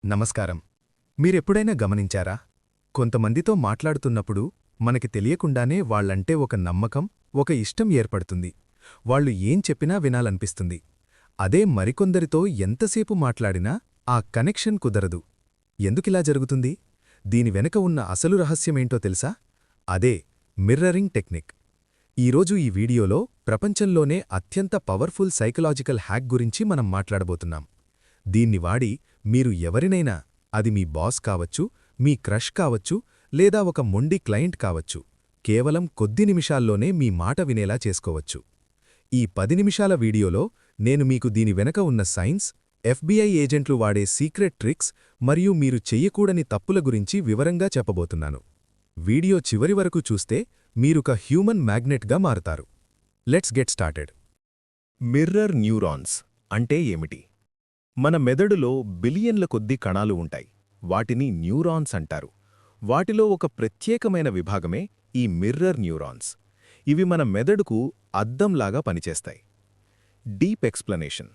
నమస్కారం. మీరెప్పుడైనా గమనించారా? కొంతమందితో మాట్లాడుతున్నప్పుడు మనకి తెలియకుండానే వాళ్ళంటే ఒక నమ్మకం, ఒక ఇష్టం ఏర్పడుతుంది. వాళ్ళు ఏం చెప్పినా వినాలనిపిస్తుంది. అదే మరికొందరితో ఎంతసేపు మాట్లాడినా ఆ కనెక్షన్ కుదరదు. ఎందుకిలా జరుగుతుంది? దీని వెనుక ఉన్న అసలు రహస్యమేంటో తెలుసా? అదే మిర్రరింగ్ టెక్నిక్. ఈరోజు ఈ వీడియోలో ప్రపంచంలోనే అత్యంత పవర్ఫుల్ సైకలాజికల్ హ్యాక్ గురించి మనం మాట్లాడబోతున్నాం. దీన్ని వాడి మీరు ఎవరినైనా, అది మీ బాస్ కావచ్చు, మీ క్రష్ కావచ్చు, లేదా ఒక మొండి క్లయింట్ కావచ్చు, కేవలం కొద్ది నిమిషాల్లోనే మీ మాట వినేలా చేసుకోవచ్చు. ఈ 10 నిమిషాల వీడియోలో నేను మీకు దీని వెనక ఉన్న సైన్స్, ఎఫ్బిఐ ఏజెంట్లు వాడే సీక్రెట్ ట్రిక్స్ మరియు మీరు చెయ్యకూడని తప్పుల గురించి వివరంగా చెప్పబోతున్నాను. వీడియో చివరి వరకు చూస్తే మీరొక హ్యూమన్ మ్యాగ్నెట్గా మారుతారు. Let's get started. Mirror neurons అంటే ఏమిటి? మన మెదడులో బిలియన్ల కొద్దీ కణాలు ఉంటాయి. వాటిని న్యూరాన్స్ అంటారు. వాటిలో ఒక ప్రత్యేకమైన విభాగమే ఈ మిర్రర్ న్యూరాన్స్. ఇవి మన మెదడుకు అద్దంలాగా పనిచేస్తాయి. Deep explanation.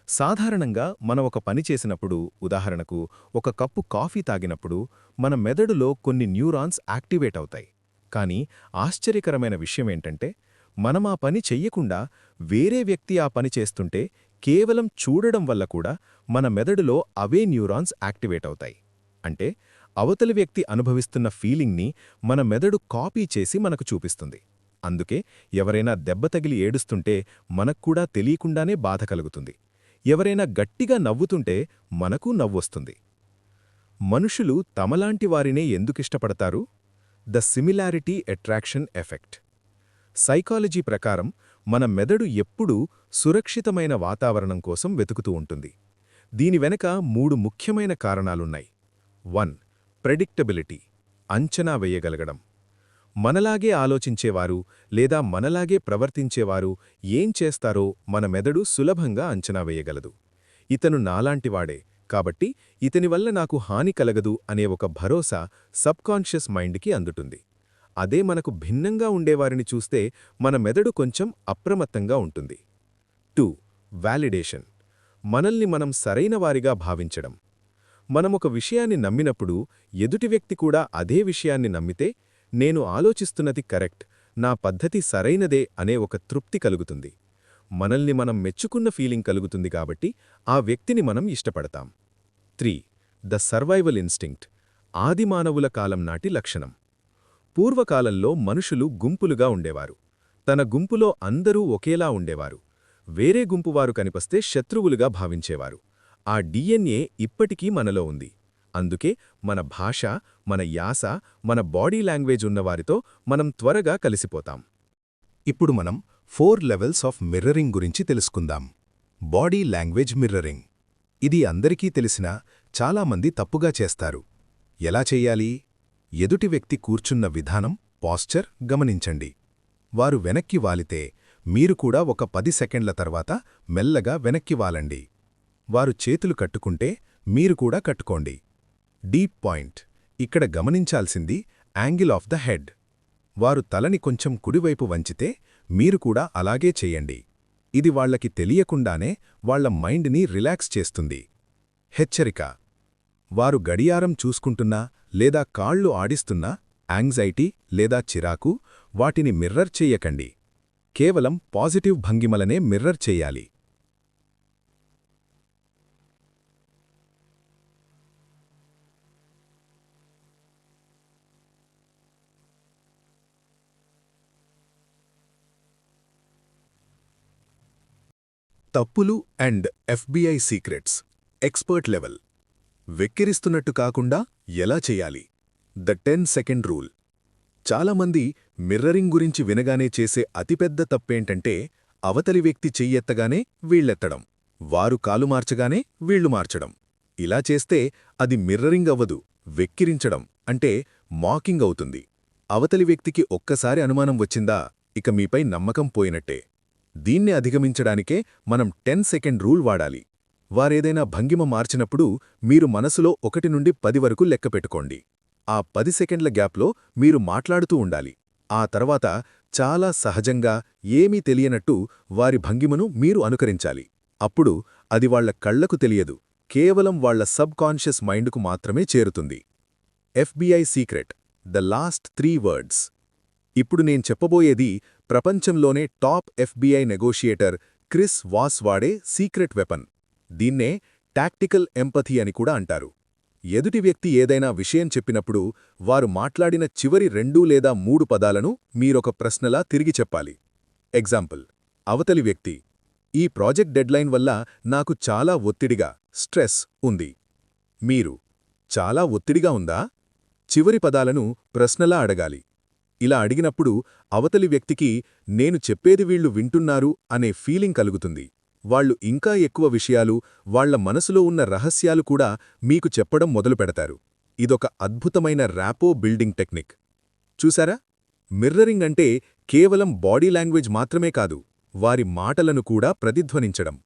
సాధారణంగా మనం ఒక పని చేసినప్పుడు, ఉదాహరణకు ఒక కప్పు కాఫీ తాగినప్పుడు, మన మెదడులో కొన్ని న్యూరాన్స్ యాక్టివేట్ అవుతాయి. కానీ ఆశ్చర్యకరమైన విషయమేంటంటే, మనం ఆ పని చెయ్యకుండా వేరే వ్యక్తి ఆ పని చేస్తుంటే కేవలం చూడడం వల్ల కూడా మన మెదడులో అవే న్యూరాన్స్ యాక్టివేట్ అవుతాయి. అంటే అవతలి వ్యక్తి అనుభవిస్తున్న ఫీలింగ్ని మన మెదడు కాపీ చేసి మనకు చూపిస్తుంది. అందుకే ఎవరైనా దెబ్బ తగిలి ఏడుస్తుంటే మనక్కూడా తెలియకుండానే బాధ కలుగుతుంది. ఎవరైనా గట్టిగా నవ్వుతుంటే మనకూ నవ్వొస్తుంది. మనుషులు తమలాంటి వారినే ఎందుకిష్టపడతారు? The similarity attraction effect. Psychology ప్రకారం మన మెదడు ఎప్పుడూ సురక్షితమైన వాతావరణం కోసం వెతుకుతూ ఉంటుంది. దీని వెనక 3 ముఖ్యమైన కారణాలున్నాయి. 1. ప్రెడిక్టబిలిటీ, అంచనా వేయగలగడం. మనలాగే ఆలోచించేవారు లేదా మనలాగే ప్రవర్తించేవారు ఏం చేస్తారో మన మెదడు సులభంగా అంచనా వేయగలదు. ఇతను నాలాంటివాడే, కాబట్టి ఇతని వల్ల నాకు హాని కలగదు అనే ఒక భరోసా సబ్కాన్షియస్ మైండ్కి అందుతుంది. అదే మనకు భిన్నంగా ఉండేవారిని చూస్తే మన మెదడు కొంచెం అప్రమత్తంగా ఉంటుంది. 2. వాలిడేషన్. మనల్ని మనం సరైనవారిగా భావించడం. మనమొక విషయాన్ని నమ్మినప్పుడు ఎదుటి వ్యక్తి కూడా అదే విషయాన్ని నమ్మితే, నేను ఆలోచిస్తున్నది కరెక్ట్, నా పద్ధతి సరైనదే అనే ఒక తృప్తి కలుగుతుంది. మనల్ని మనం మెచ్చుకున్న ఫీలింగ్ కలుగుతుంది కాబట్టి ఆ వ్యక్తిని మనం ఇష్టపడతాం. 3. The survival instinct. ఆదిమానవుల కాలం నాటి లక్షణం. పూర్వకాలంలో మనుషులు గుంపులుగా ఉండేవారు. తన గుంపులో అందరూ ఒకేలా ఉండేవారు. వేరే గుంపువారు కనిపిస్తే శత్రువులుగా భావించేవారు. ఆ డిఎన్ఏ ఇప్పటికీ మనలో ఉంది. అందుకే మన భాష, మన యాస, మన బాడీ లాంగ్వేజ్ ఉన్నవారితో మనం త్వరగా కలిసిపోతాం. ఇప్పుడు మనం 4 లెవెల్స్ ఆఫ్ మిర్రరింగ్ గురించి తెలుసుకుందాం. Body language mirroring. ఇది అందరికీ తెలిసినా చాలామంది తప్పుగా చేస్తారు. ఎలా చెయ్యాలి? ఎదుటి వ్యక్తి కూర్చున్న విధానం, పాస్చర్ గమనించండి. వారు వెనక్కి వాలితే మీరు కూడా ఒక 10 సెకండ్ల తర్వాత మెల్లగా వెనక్కి వాలండి. వారు చేతులు కట్టుకుంటే మీరు కూడా కట్టుకోండి. Deep point. ఇక్కడ గమనించాల్సింది యాంగిల్ ఆఫ్ ద హెడ్. వారు తలని కొంచెం కుడివైపు వంచితే మీరు కూడా అలాగే చెయ్యండి. ఇది వాళ్లకి తెలియకుండానే వాళ్ల మైండ్ని రిలాక్స్ చేస్తుంది. హెచ్చరిక. వారు గడియారం చూసుకుంటున్నా లేదా కాళ్ళు ఆడిస్తున్నా యాంగ్జైటీ లేదా చిరాకు, వాటిని మిర్రర్ చెయ్యకండి. కేవలం పాజిటివ్ భంగిమలనే మిర్రర్ చెయ్యాలి. తప్పులు and FBI secrets. Expert level. వెక్కిరిస్తున్నట్టు కాకుండా ఎలా చెయ్యాలి? The 10 second rule. చాలామంది మిర్రరింగ్ గురించి వినగానే చేసే అతిపెద్ద తప్పేంటంటే అవతలి వ్యక్తి చెయ్యెత్తగానే వీళ్ళెత్తడం, వారు కాలు మార్చగానే వీళ్లు మార్చడం. ఇలా చేస్తే అది మిర్రరింగ్ అవ్వదు, వెక్కిరించడం అంటే మాకింగ్ అవుతుంది. అవతలి వ్యక్తికి ఒక్కసారి అనుమానం వచ్చిందా, ఇక మీపై నమ్మకం పోయినట్టే. దీన్ని అధిగమించడానికే మనం 10 సెకండ్ రూల్ వాడాలి. వారేదైనా భంగిమ మార్చినప్పుడు మీరు మనసులో 1 నుండి 10 వరకు లెక్కపెట్టుకోండి. ఆ 10 సెకండ్ల గ్యాప్లో మీరు మాట్లాడుతూ ఉండాలి. ఆ తర్వాత చాలా సహజంగా ఏమీ తెలియనట్టు వారి భంగిమను మీరు అనుకరించాలి. అప్పుడు అది వాళ్ల కళ్లకు తెలియదు, కేవలం వాళ్ల సబ్ కాన్షియస్ మైండ్కు మాత్రమే చేరుతుంది. FBI secret, the last 3 words. ఇప్పుడు నేను చెప్పబోయేది ప్రపంచంలోనే top FBI negotiator Chris was వాడే సీక్రెట్ వెపన్. దీన్నే టాక్టికల్ ఎంపథీ అని కూడా అంటారు. ఎదుటి వ్యక్తి ఏదైనా విషయం చెప్పినప్పుడు వారు మాట్లాడిన చివరి 2 లేదా 3 పదాలను మీరొక ప్రశ్నలా తిరిగి చెప్పాలి. ఎగ్జాంపుల్: అవతలి వ్యక్తి, ఈ ప్రాజెక్ట్ డెడ్లైన్ వల్ల నాకు చాలా ఒత్తిడిగా, స్ట్రెస్ ఉంది. మీరు, చాలా ఒత్తిడిగా ఉందా? చివరి పదాలను ప్రశ్నలా అడగాలి. ఇలా అడిగినప్పుడు అవతలి వ్యక్తికి నేను చెప్పేది వీళ్లు వింటున్నారు అనే ఫీలింగ్ కలుగుతుంది. వాళ్లు ఇంకా ఎక్కువ విషయాలు, వాళ్ల మనసులో ఉన్న రహస్యాలు కూడా మీకు చెప్పడం మొదలుపెడతారు. ఇదొక అద్భుతమైన ర్యాపో బిల్డింగ్ టెక్నిక్. చూసారా? మిర్రరింగ్ అంటే కేవలం బాడీ లాంగ్వేజ్ మాత్రమే కాదు, వారి మాటలను కూడా ప్రతిధ్వనించడం.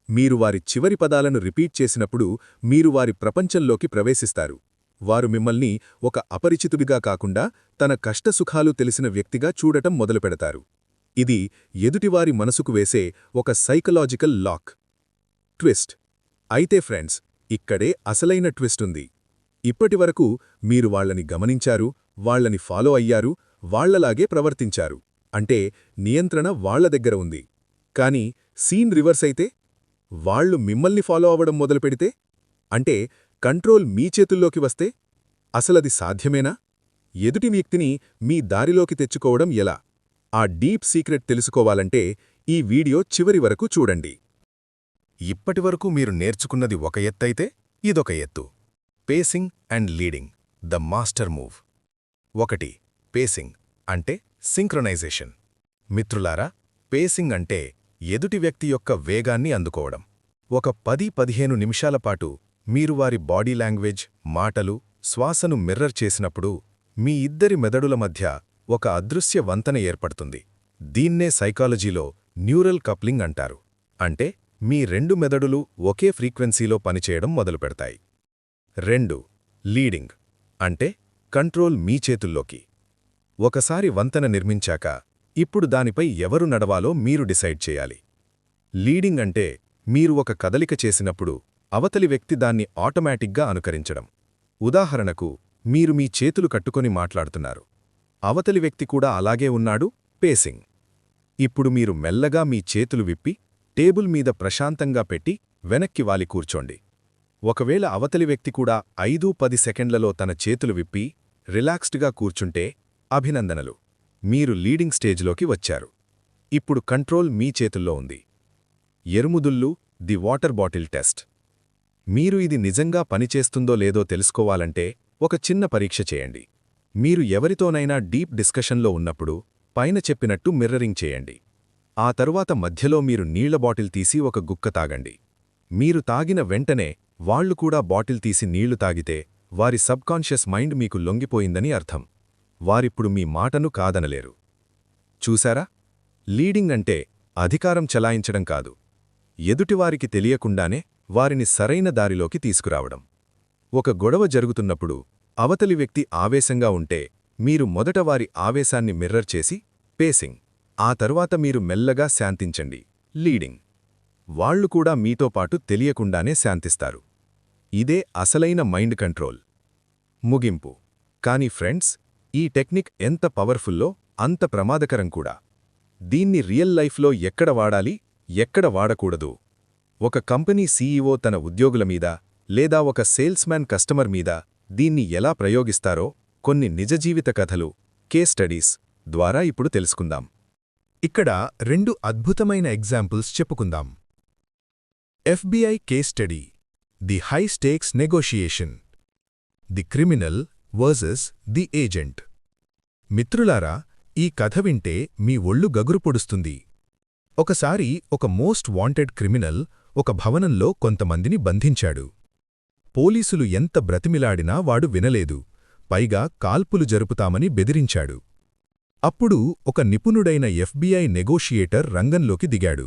మీరు వారి చివరి పదాలను రిపీట్ చేసినప్పుడు మీరు వారి ప్రపంచంలోకి ప్రవేశిస్తారు. వారు మిమ్మల్ని ఒక అపరిచితుడిగా కాకుండా తన కష్టసుఖాలు తెలిసిన వ్యక్తిగా చూడటం మొదలుపెడతారు. ఇది ఎదుటివారి మనసుకు వేసే ఒక సైకలాజికల్ లాక్. ట్విస్ట్. అయితే ఫ్రెండ్స్, ఇక్కడే అసలైన ట్విస్ట్ ఉంది. ఇప్పటివరకు మీరు వాళ్లని గమనించారు, వాళ్లని ఫాలో అయ్యారు, వాళ్లలాగే ప్రవర్తించారు. అంటే నియంత్రణ వాళ్ల దగ్గర ఉంది. కానీ సీన్ రివర్స్ అయితే, వాళ్లు మిమ్మల్ని ఫాలో అవ్వడం మొదలుపెడితే, అంటే కంట్రోల్ మీ చేతుల్లోకి వస్తే, అసలది సాధ్యమేనా? ఎదుటి వ్యక్తిని మీ దారిలోకి తెచ్చుకోవడం ఎలా? ఆ డీప్ సీక్రెట్ తెలుసుకోవాలంటే ఈ వీడియో చివరి వరకు చూడండి. ఇప్పటివరకు మీరు నేర్చుకున్నది ఒక ఎత్తైతే ఇదొక ఎత్తు. Facing and leading, the master move. 1. Facing అంటే సింక్రొనైజేషన్. మిత్రులారా, పేసింగ్ అంటే ఎదుటి వ్యక్తి యొక్క వేగాన్ని అందుకోవడం. ఒక 10-15 నిమిషాల పాటు మీరు వారి బాడీ లాంగ్వేజ్, మాటలు, శ్వాసను మిర్రర్ చేసినప్పుడు మీ ఇద్దరి మెదడుల మధ్య ఒక అదృశ్య వంతెన ఏర్పడుతుంది. దీన్నే సైకాలజీలో న్యూరల్ కప్లింగ్ అంటారు. అంటే మీ 2 మెదడులు ఒకే ఫ్రీక్వెన్సీలో పనిచేయడం మొదలుపెడతాయి. 2. లీడింగ్ అంటే కంట్రోల్ మీ చేతుల్లోకి. ఒకసారి వంతెన నిర్మించాక ఇప్పుడు దానిపై ఎవరు నడవాలో మీరు డిసైడ్ చేయాలి. లీడింగ్ అంటే మీరు ఒక కదలిక చేసినప్పుడు అవతలి వ్యక్తి దాన్ని ఆటోమేటిక్గా అనుకరించడం. ఉదాహరణకు, మీరు మీ చేతులు కట్టుకొని మాట్లాడుతున్నారు, అవతలి వ్యక్తి కూడా అలాగే ఉన్నాడు. పేసింగ్. ఇప్పుడు మీరు మెల్లగా మీ చేతులు విప్పి టేబుల్ మీద ప్రశాంతంగా పెట్టి వెనక్కి వాలి కూర్చోండి. ఒకవేళ అవతలి వ్యక్తి కూడా 5-10 సెకండ్లలో తన చేతులు విప్పి రిలాక్స్డ్గా కూర్చుంటే అభినందనలు, మీరు లీడింగ్ స్టేజ్లోకి వచ్చారు. ఇప్పుడు కంట్రోల్ మీ చేతుల్లో ఉంది. ఎరుముదుల్లు, ది వాటర్ బాటిల్ టెస్ట్. మీరు ఇది నిజంగా పనిచేస్తుందో లేదో తెలుసుకోవాలంటే ఒక చిన్న పరీక్ష చేయండి. మీరు ఎవరితోనైనా డీప్ డిస్కషన్లో ఉన్నప్పుడు పైన చెప్పినట్టు మిర్రరింగ్ చేయండి. ఆ తరువాత మధ్యలో మీరు నీళ్ల బాటిల్ తీసి ఒక గుక్క తాగండి. మీరు తాగిన వెంటనే వాళ్లు కూడా బాటిల్ తీసి నీళ్లు తాగితే వారి సబ్కాన్షియస్ మైండ్ మీకు లొంగిపోయిందని అర్థం. వారిప్పుడు మీ మాటను కాదనలేరు. చూశారా? లీడింగ్ అంటే అధికారం చలాయించడం కాదు, ఎదుటివారికి తెలియకుండానే వారిని సరైన దారిలోకి తీసుకురావడం. ఒక గొడవ జరుగుతున్నప్పుడు అవతలి వ్యక్తి ఆవేశంగా ఉంటే మీరు మొదట వారి ఆవేశాన్ని మిర్రర్ చేసి పేసింగ్, ఆ తరువాత మీరు మెల్లగా శాంతించండి, లీడింగ్. వాళ్లు కూడా మీతో పాటు తెలియకుండానే శాంతిస్తారు. ఇదే అసలైన మైండ్ కంట్రోల్. ముగింపు. కానీ ఫ్రెండ్స్, ఈ టెక్నిక్ ఎంత పవర్ఫుల్లో అంత ప్రమాదకరం కూడా. దీన్ని రియల్ లైఫ్లో ఎక్కడ వాడాలి, ఎక్కడ వాడకూడదు? ఒక కంపెనీ సీఈఓ తన ఉద్యోగుల మీద లేదా ఒక సేల్స్మ్యాన్ కస్టమర్ మీద దీన్ని ఎలా ప్రయోగిస్తారో కొన్ని నిజజీవిత కథలు, కేస్ స్టడీస్ ద్వారా ఇప్పుడు తెలుసుకుందాం. ఇక్కడ 2 అద్భుతమైన ఎగ్జాంపుల్స్ చెప్పుకుందాం. FBI case study, the high స్టేక్స్ negotiation, the criminal versus the agent. మిత్రులారా, ఈ కథ వింటే మీ ఒళ్ళు గగురు పొడుస్తుంది. ఒకసారి ఒక మోస్ట్ వాంటెడ్ క్రిమినల్ ఒక భవనంలో కొంతమందిని బంధించాడు. పోలీసులు ఎంత బ్రతిమిలాడినా వాడు వినలేదు, పైగా కాల్పులు జరుపుతామని బెదిరించాడు. అప్పుడు ఒక నిపుణుడైన FBI నెగోషియేటర్ రంగంలోకి దిగాడు.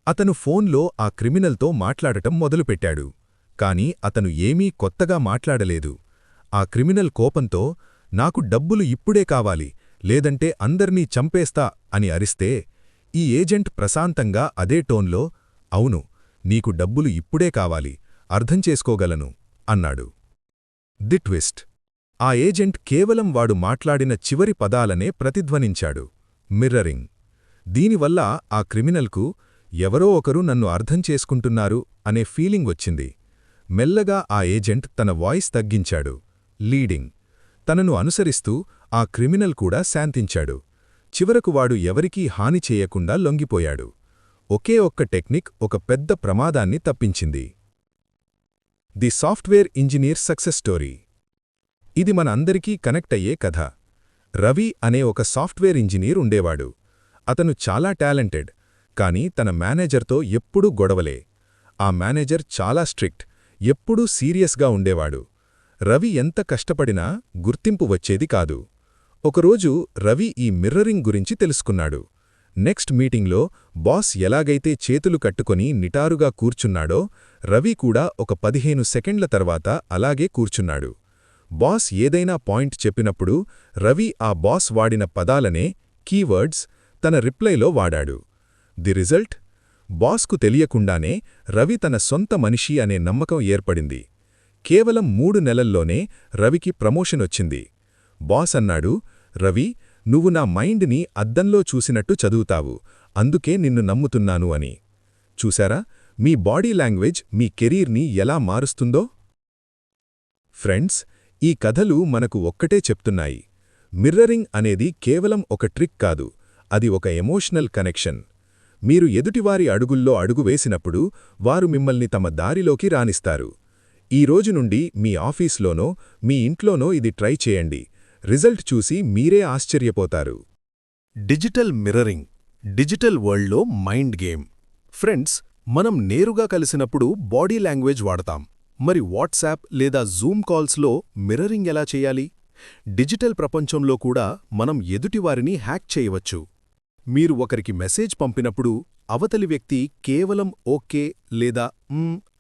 అతను ఫోన్లో ఆ క్రిమినల్తో మాట్లాడటం మొదలుపెట్టాడు. కాని అతను ఏమీ కొత్తగా మాట్లాడలేదు. ఆ క్రిమినల్ కోపంతో, నాకు డబ్బులు ఇప్పుడే కావాలి, లేదంటే అందర్నీ చంపేస్తా అని అరిస్తే, ఈ ఏజెంట్ ప్రశాంతంగా అదే టోన్లో, అవును, నీకు డబ్బులు ఇప్పుడే కావాలి, అర్థం చేసుకోగలను అన్నాడు. The twist. ఆ ఏజెంట్ కేవలం వాడు మాట్లాడిన చివరి పదాలనే ప్రతిధ్వనించాడు. మిర్రరింగ్. దీనివల్ల ఆ క్రిమినల్కు ఎవరో ఒకరు నన్ను అర్థం చేసుకుంటున్నారు అనే ఫీలింగ్ వచ్చింది. మెల్లగా ఆ ఏజెంట్ తన వాయిస్ తగ్గించాడు. లీడింగ్. తనను అనుసరిస్తూ ఆ క్రిమినల్ కూడా శాంతించాడు. చివరకు వాడు ఎవరికీ హాని చేయకుండా లొంగిపోయాడు. ఒకే ఒక్క టెక్నిక్ ఒక పెద్ద ప్రమాదాన్ని తప్పించింది. The software engineer success story. ఇది మన అందరికీ కనెక్ట్ అయ్యే కథ. రవి అనే ఒక సాఫ్ట్వేర్ ఇంజనీర్ ఉండేవాడు. అతను చాలా టాలెంటెడ్, కానీ తన మేనేజర్తో ఎప్పుడూ గొడవలే. ఆ మేనేజర్ చాలా స్ట్రిక్ట్, ఎప్పుడూ సీరియస్గా ఉండేవాడు. రవి ఎంత కష్టపడినా గుర్తింపు వచ్చేది కాదు. ఒకరోజు రవి ఈ మిర్రరింగ్ గురించి తెలుసుకున్నాడు. నెక్స్ట్ మీటింగ్లో బాస్ ఎలాగైతే చేతులు కట్టుకొని నిటారుగా కూర్చున్నాడో రవి కూడా ఒక 15 సెకండ్ల తర్వాత అలాగే కూర్చున్నాడు. బాస్ ఏదైనా పాయింట్ చెప్పినప్పుడు రవి ఆ బాస్ వాడిన పదాలనే కీవర్డ్స్ తన రిప్లైలో వాడాడు. The result? బాస్కు తెలియకుండానే రవి తన సొంత మనిషి అనే నమ్మకం ఏర్పడింది. కేవలం 3 నెలల్లోనే రవికి ప్రమోషనొచ్చింది. బాస్ అన్నాడు, రవి, నువ్వు నా మైండ్ని అద్దంలో చూసినట్టు చదువుతావు, అందుకే నిన్ను నమ్ముతున్నాను అని. చూశారా, మీ బాడీ లాంగ్వేజ్ మీ కెరీర్ని ఎలా మారుస్తుందో? ఫ్రెండ్స్, ఈ కథలు మనకు ఒక్కటే చెప్తున్నాయి. మిర్రరింగ్ అనేది కేవలం ఒక ట్రిక్ కాదు, అది ఒక ఎమోషనల్ కనెక్షన్. మీరు ఎదుటివారి అడుగుల్లో అడుగు వేసినప్పుడు వారు మిమ్మల్ని తమ దారిలోకి రానిస్తారు. ఈ రోజు నుండి మీ ఆఫీస్లోనో మీ ఇంట్లోనో ఇది ట్రై చేయండి. రిజల్ట్ చూసి మీరే ఆశ్చర్యపోతారు. Digital mirroring. డిజిటల్ వరల్డ్లో మైండ్ గేమ్. ఫ్రెండ్స్, మనం నేరుగా కలిసినప్పుడు బాడీ లాంగ్వేజ్ వాడతాం. మరి వాట్సాప్ లేదా జూమ్ కాల్స్లో మిర్రరింగ్ ఎలా చేయాలి? డిజిటల్ ప్రపంచంలో కూడా మనం ఎదుటివారిని హ్యాక్ చేయవచ్చు. మీరు ఒకరికి మెసేజ్ పంపినప్పుడు అవతలి వ్యక్తి కేవలం ఓకే లేదా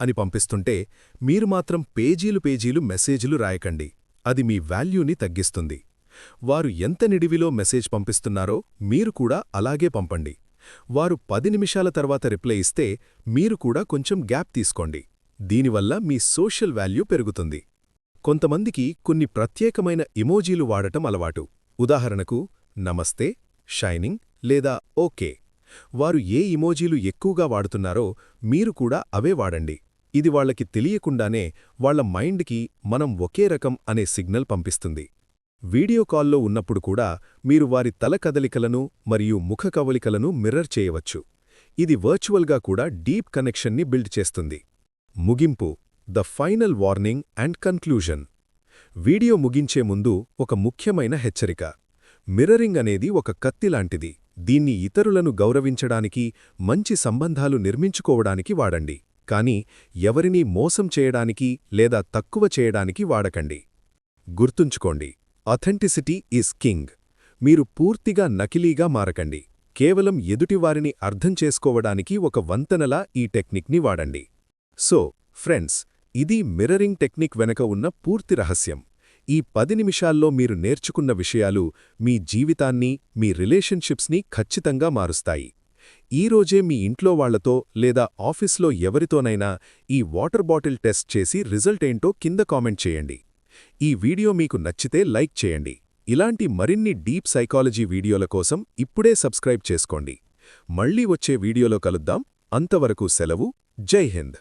అని పంపిస్తుంటే మీరు మాత్రం పేజీలు మెసేజీలు రాయకండి. అది మీ వాల్యూని తగ్గిస్తుంది. వారు ఎంత నిడివిలో మెసేజ్ పంపిస్తున్నారో మీరు కూడా అలాగే పంపండి. వారు 10 నిమిషాల తర్వాత రిప్లై ఇస్తే మీరు కూడా కొంచెం గ్యాప్ తీసుకోండి. దీనివల్ల మీ సోషల్ వాల్యూ పెరుగుతుంది. కొంతమందికి కొన్ని ప్రత్యేకమైన ఇమోజీలు వాడటం అలవాటు. ఉదాహరణకు నమస్తే, షైనింగ్ లేదా ఓకే. వారు ఏ ఇమోజీలు ఎక్కువగా వాడుతున్నారో మీరు కూడా అవే వాడండి. ఇది వాళ్లకి తెలియకుండానే వాళ్ల మైండ్కి మనం ఒకే రకం అనే సిగ్నల్ పంపిస్తుంది. వీడియో కాల్లో ఉన్నప్పుడు కూడా మీరు వారి తల కదలికలను మరియు ముఖ కవళికలను మిర్రర్ చేయవచ్చు. ఇది వర్చువల్గా కూడా డీప్ కనెక్షన్ని బిల్డ్ చేస్తుంది. ముగింపు. The final warning and conclusion. Video ముగించే ముందు ఒక ముఖ్యమైన హెచ్చరిక. మిర్రరింగ్ అనేది ఒక కత్తిలాంటిది. దీన్ని ఇతరులను గౌరవించడానికి, మంచి సంబంధాలు నిర్మించుకోవడానికి వాడండి. కానీ ఎవరినీ మోసం చేయడానికి లేదా తక్కువ చేయడానికి వాడకండి. గుర్తుంచుకోండి, అథెంటిసిటీ ఈజ్ కింగ్. మీరు పూర్తిగా నకిలీగా మారకండి. కేవలం ఎదుటివారిని అర్థం చేసుకోవడానికి ఒక వంతెనలా ఈ టెక్నిక్ని వాడండి. సో, ఫ్రెండ్స్, ఇది మిర్రరింగ్ టెక్నిక్ వెనక ఉన్న పూర్తి రహస్యం. ఈ 10 నిమిషాల్లో మీరు నేర్చుకున్న విషయాలు మీ జీవితాన్ని, మీ రిలేషన్షిప్స్ని ఖచ్చితంగా మారుస్తాయి. ఈరోజే మీ ఇంట్లో వాళ్లతో లేదా ఆఫీస్లో ఎవరితోనైనా ఈ వాటర్ బాటిల్ టెస్ట్ చేసి రిజల్ట్ ఏంటో కింద కామెంట్ చేయండి. ఈ వీడియో మీకు నచ్చితే లైక్ చేయండి. ఇలాంటి మరిన్ని డీప్ సైకాలజీ వీడియోల కోసం ఇప్పుడే సబ్స్క్రైబ్ చేసుకోండి. మళ్ళీ వచ్చే వీడియోలో కలుద్దాం. అంతవరకు సెలవు. జై హింద్.